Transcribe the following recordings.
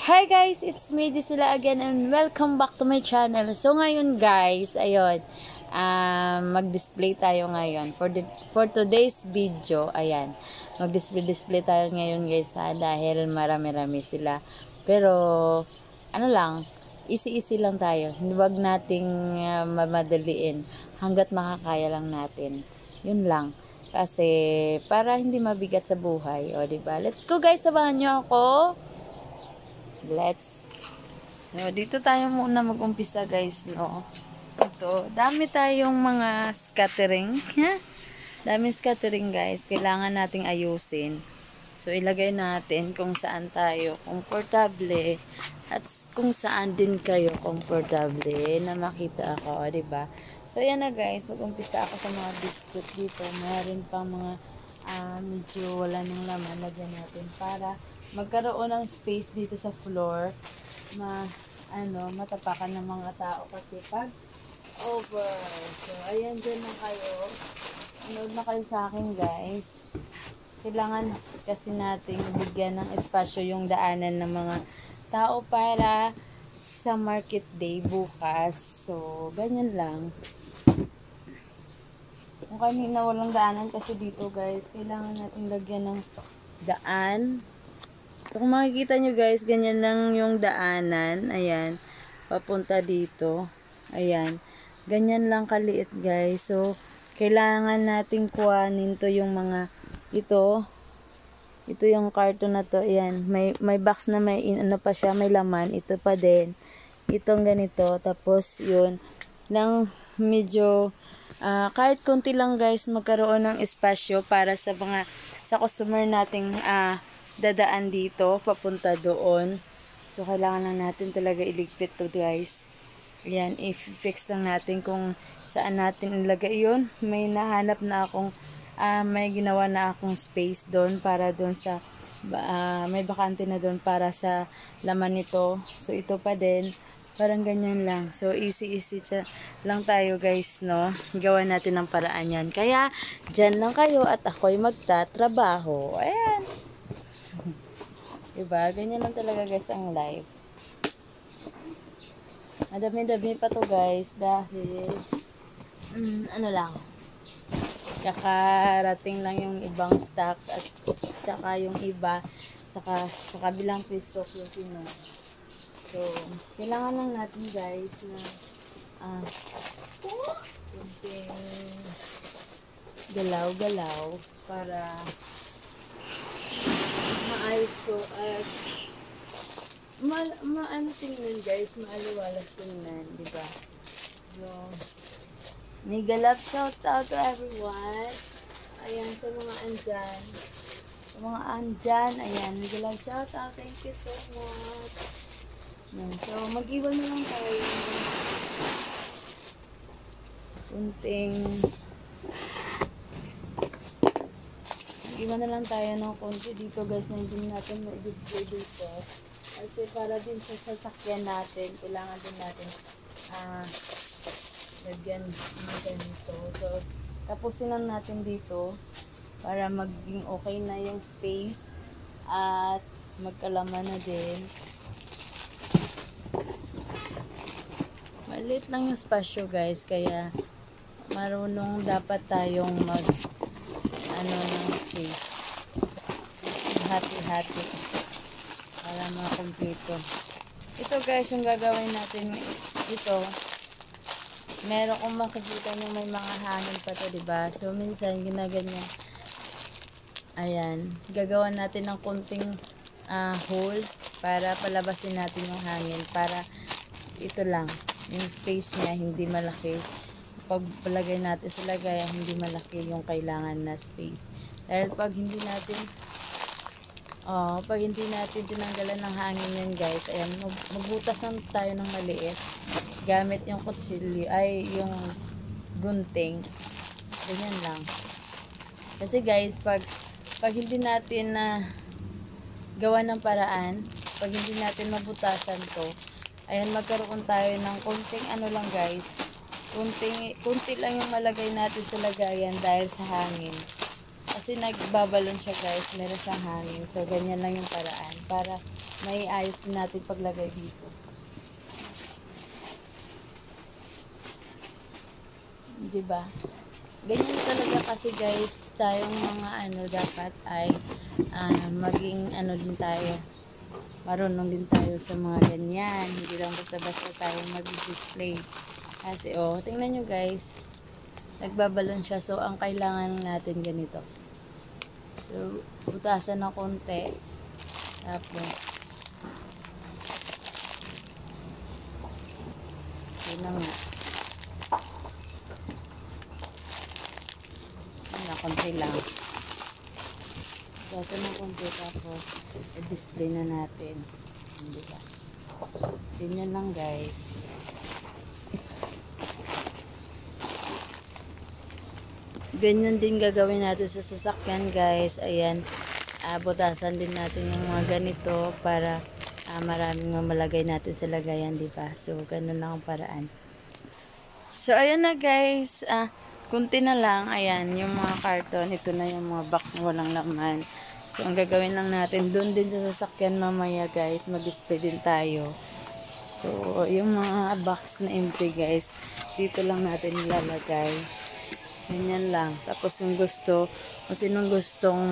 Hi guys, it's me Gisela again and welcome back to my channel. So ngayon guys, ayun, mag-display tayo ngayon for today's video. Ayan, mag-display tayo ngayon guys dahil marami-rami sila. Pero ano lang, easy lang tayo. Huwag nating mamadaliin hanggat makakaya lang natin. Yun lang. Kasi para hindi mabigat sa buhay, o diba? Let's go guys, samahan niyo ako. So, dito tayo muna mag-umpisa guys, no? Ito, dami tayong mga scattering. Dami scattering guys. Kailangan nating ayusin. So, ilagay natin kung saan tayo komportable at kung saan din kayo komportable na makita ako, diba? So, yan na guys. Mag-umpisa ako sa mga biscuit dito. Meron pang mga medyo wala nang laman. Lagyan natin para magkaroon ng space dito sa floor, matapakan ng mga tao kasi pag over. So, ayan, dyan na kayo. Anood na kayo sa akin, guys. Kailangan kasi nating bigyan ng espasyo yung daanan ng mga tao para sa market day bukas. So, ganyan lang. Kung kanina walang daanan kasi dito, guys, kailangan natin lagyan ng daan. So, kung makikita nyo guys, ganyan lang yung daanan. Ayan. Papunta dito. Ayan. Ganyan lang kaliit guys. So, kailangan natin kuhanin to yung mga ito. Ito yung karton na to. Ayan. May box na may pa siya. May laman. Ito pa din. Itong ganito. Tapos yun. Lang medyo kahit konti lang guys magkaroon ng espasyo para sa customer nating dadaan dito, papunta doon. So, kailangan lang natin talaga iligpit to guys. Ayan, i-fix lang natin kung saan natin ilagay yun. May nahanap na akong, may ginawa na akong space doon para doon sa, may bakante na doon para sa laman nito. So, ito pa din. Parang ganyan lang. So, easy lang tayo guys, no? Gawa natin ng paraan yan. Kaya, dyan lang kayo at ako'y magtatrabaho. Ayan. Diba? Ganyan lang talaga guys ang life. Madami-dami pa to guys dahil ano lang, kakarating lang yung ibang stocks at saka yung iba sa kabilang pwesto yung pino. So, kailangan lang natin guys na kunting galaw-galaw para maayos ko at maano tingnan guys, maaliwalas tingnan, diba? So, may galap, shout out to everyone. Ayan, sa mga andyan, ayan, may galap, shout out, thank you so much. Ayan, so, mag-iwan na lang tayo kunting iwan na lang tayo ng konti dito guys na hindi natin ma-display dito kasi para din sa sasakyan natin kailangan din natin lagyan ng ganito. So tapusin lang natin dito para maging okay na yung space at magkalaman na din. Maliit lang yung spasyo guys kaya marunong dapat tayong ng space. Hati-hati. Para makumpleto. Ito guys, yung gagawin natin ito. Meron kong makikita nyo may mga hangin pa to, diba? So, minsan, ginaganyan. Ayan. Gagawa natin ng kunting hole para palabasin natin yung hangin. Para ito lang. Yung space niya, hindi malaki. Pag palagay natin sa lagayan, hindi malaki yung kailangan na space. Dahil pag hindi natin tinanggalan ng hangin yan guys, ayan, magbutasan tayo ng maliit. Gamit yung kutsilyo, yung gunting. Ganyan lang. Kasi guys, pag hindi natin gawa ng paraan, pag hindi natin mabutasan to, ayan, magkaroon tayo ng konting lang guys. Kunti lang yung malagay natin sa lagayan dahil sa hangin. Kasi nagbabalon siya guys, meron siyang hangin. So, ganyan lang yung paraan. Para may ayos din natin paglagay dito. Diba? Ganyan talaga kasi guys, tayong mga dapat ay maging din tayo. Marunong din tayo sa mga ganyan. Hindi lang basta-basta tayo mag-display. Kasi tingnan nyo guys, nagbabalon siya. So, ang kailangan natin ganito. So, butasan na konti. Tapos, yun na nga. Konti lang. Butasan na konti. Tapos, i-display na natin. Hindi ba? Ganyan lang guys. Ganyan din gagawin natin sa sasakyan guys. Ayan. Butasan din natin yung mga ganito para maraming mamalagay natin sa lagayan, di ba? So, ganun lang ang paraan. So, ayan na guys. Kunti na lang. Ayan, yung mga karton. Ito na yung mga box na walang laman. So, ang gagawin lang natin, doon din sa sasakyan mamaya guys, mag-display din tayo. So, yung mga box na empty guys, dito lang natin nilalagay. Ganyan lang. Tapos kung sinong gustong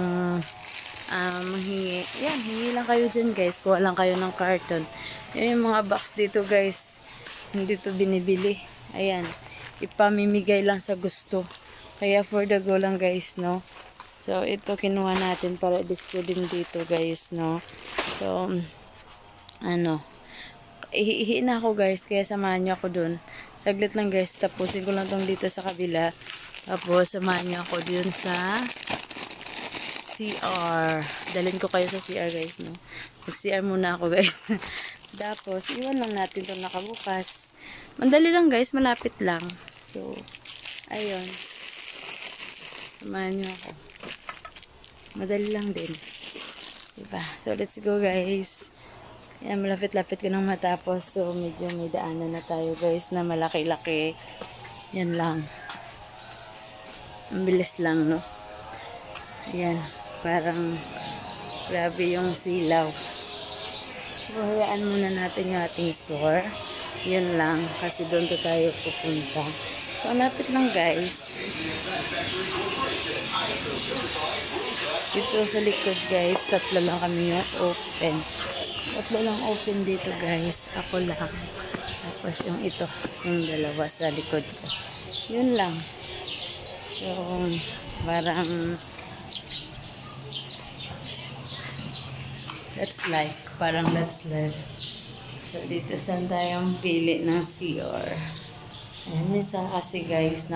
manghingi, yan, hingi lang kayo dyan guys. Kuha lang kayo ng carton. Yan yung mga box dito guys. Hindi to binibili. Ayan. Ipamimigay lang sa gusto. Kaya for the go lang guys, no? So, ito kinuha natin para display din dito guys, no? So, ihihin na ako guys. Kaya samahan nyo ako dun. Saglit lang guys. Tapusin ko lang tong dito sa kabila. Tapos, samahan nyo ako dun sa CR. Dalhin ko kayo sa CR guys, no? Mag-CR muna ako guys. Tapos, iwan lang natin itong nakabukas. Mandali lang guys, malapit lang. So, ayun. Samahan nyo ako. Madali lang din. Diba? So, let's go guys. Ayan, malapit-lapit ko nang matapos. So, medyo may daanan na tayo guys na malaki-laki. Yan lang. Ang bilis lang, no? Ayan. Parang grabe yung silaw. So, hayaan muna natin yung ating store. Yun lang. Kasi doon to tayo pupunta. So, lapit lang guys. Dito sa likod guys, tatlo lang kami yung open. Tatlo lang open dito guys. Ako lang. Tapos yung ito, yung dalawa sa likod ko. Yun lang. So, parang that's life. Parang that's life. So, dito saan tayong pili ng CR. Ayan, minsan kasi guys,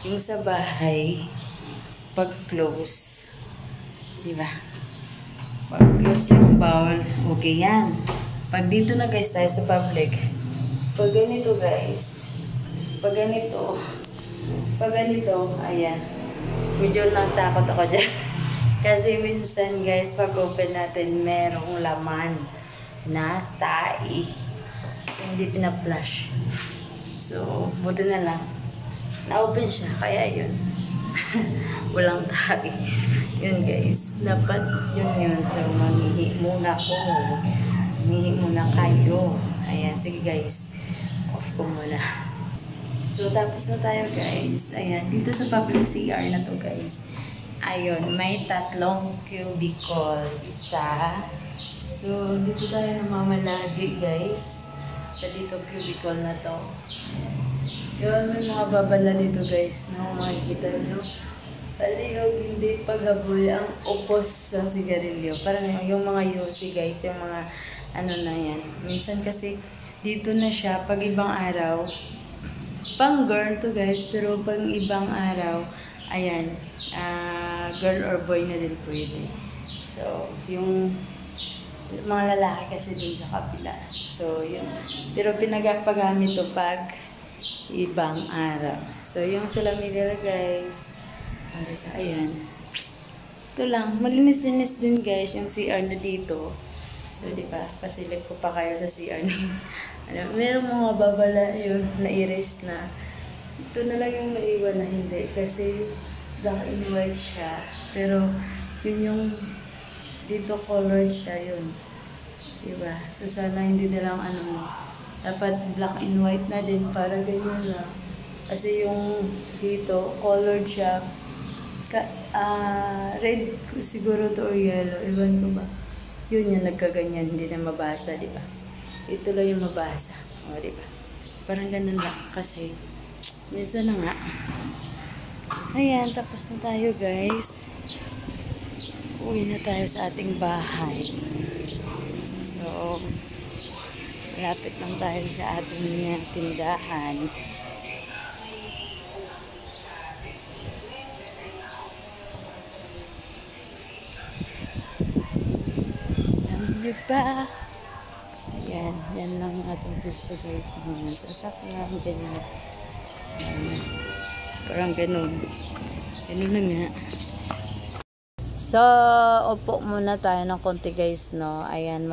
yung sa bahay, pag-close, diba? Pag-close yung bowl, okay yan. Pag dito na guys tayo sa public, pag ganito guys, pag ganito, ayan, medyo natakot ako dyan. Kasi minsan guys, pag open natin, merong laman na tai. Hindi pina-flush. So, buti na lang. Na-open siya. Kaya yun. Walang tai. Yun guys. Dapat yun. So, manghihi muna ko. Manghihi muna kayo. Ayan. Sige guys. Off ko muna. So, tapos na tayo guys. Ayan. Dito sa public CR na to guys. Ayun. May 3 cubicle. Isa. So, dito tayo namamalagi guys. Sa dito cubicle na to. Yun, may mga babala dito guys. No? Makikita nyo. Palihog, hindi paghabol ang upos sa sigarilyo. Parang yung mga yosi guys. Yung mga na yan. Minsan kasi dito na siya pag ibang araw. Pang girl to guys. Pero pag ibang araw, ayan. Girl or boy na din pwede. So, yung mga lalaki kasi din sa kabila. So, yun. Pero pinagapagamit to pag ibang araw. So, yung salamilla guys. Ayan. Ito lang. Malinis-linis din guys yung CR na dito. So, di ba? Pasilip ko pa kayo sa CR na merong mga babala yun na erase na. Ito na lang yung naiwan na hindi. Kasi black and white siya. Pero, yun yung dito colored siya yun. Diba? So, sana hindi na lang ano mo. Dapat black and white na din para ganyan lang. Kasi yung dito, colored siya. Red siguro to or yellow. Ewan ko ba. Yun yung nagkaganyan. Hindi na mabasa, diba? Ito lang yung mabasa. O, diba? Parang ganun lang. Kasi, minsan na nga. Ayan, tapos na tayo guys. Uwi na tayo sa ating bahay. So, malapit lang tayo sa ating tindahan. Diba? Ayan, yan lang ating gusto guys. Mga sasakyan, ganyan. So, parang ganun. Ganun na nga. So, upo muna tayo ng konti guys, no? Ayan,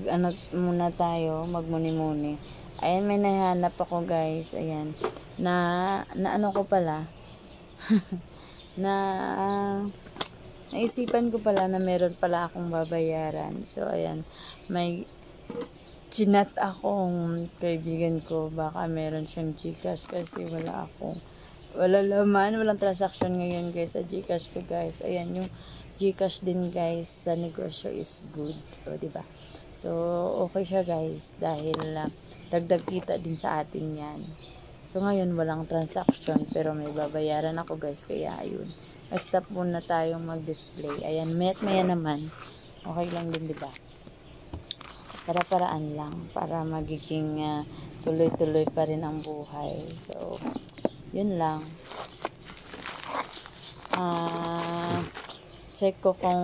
ano muna tayo, magmuni-muni. Ayan, may nahanap ako guys. Ayan, na ano ko pala, na, naisipan ko pala na meron pala akong babayaran. So, ayan, may chinat akong kaibigan ko. Baka meron siyang GCash kasi wala laman, walang transaction ngayon guys sa GCash ko guys. Ayan, yung GCash din guys sa negosyo is good. O, diba? So, okay siya guys dahil dagdag kita din sa atin yan. So, ngayon walang transaction pero may babayaran ako guys. Kaya, ayun. Mag-stop muna tayong mag-display. Ayan, maya naman. Okay lang din, diba? Para-paraan lang. Para magiging tuloy-tuloy pa rin ang buhay. So, yun lang. Check ko kung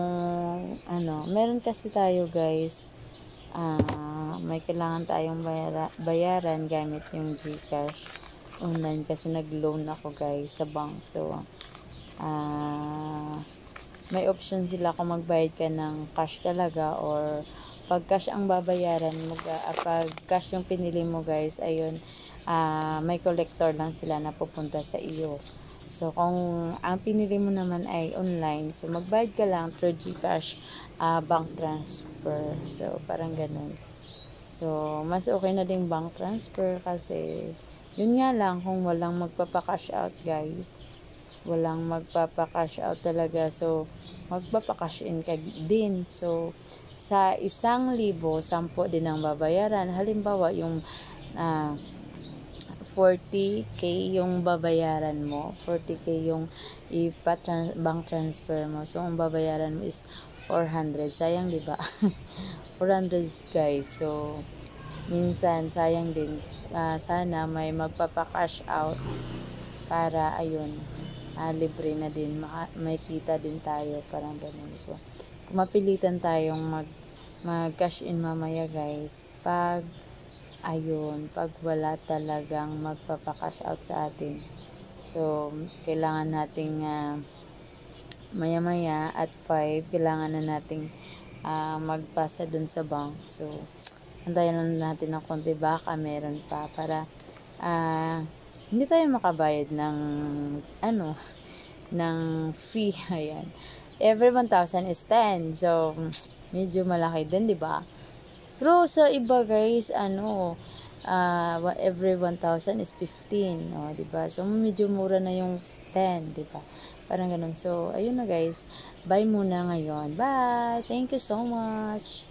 ano. Meron kasi tayo guys. May kailangan tayong bayaran gamit yung GCash online kasi nag-loan ako guys sa bank. So, may option sila kung magbayad ka ng cash talaga or pag cash ang babayaran mo, pag cash yung pinili mo guys, ayun, may collector lang sila na pupunta sa iyo. So, kung ang pinili mo naman ay online, so magbayad ka lang through GCash bank transfer. So, parang ganun. So, mas okay na din bank transfer kasi yun nga lang kung walang magpapa-cash out guys. Walang magpapa-cash out talaga. So, magpapa-cash in ka din. So, sa 1,000, 10 din ang babayaran. Halimbawa, yung 40k yung babayaran mo. 40k yung bank transfer mo. So, ang babayaran mo is 400. Sayang, di ba? 400 guys. So, minsan, sayang din. Sana may magpapa-cash out para, ayun, libre na din. May kita din tayo. Parang ganun. So, kung mapilitan tayong mag-cash in mamaya guys, pag wala talagang magpapa-cash out sa atin. So, kailangan nating maya-maya at 5, kailangan na nating magpasa dun sa bank. So, antayin lang natin ng konti, baka meron pa para hindi tayo makabayad ng ng fee. Ayan. Every 1,000 is 10. So, medyo malaki din, di ba? Pero sa iba guys, every 1,000 is 15, oh, 'di ba? So medyo mura na yung 10, 'di ba? Parang ganun. So ayun na guys. Bye muna ngayon. Bye. Thank you so much.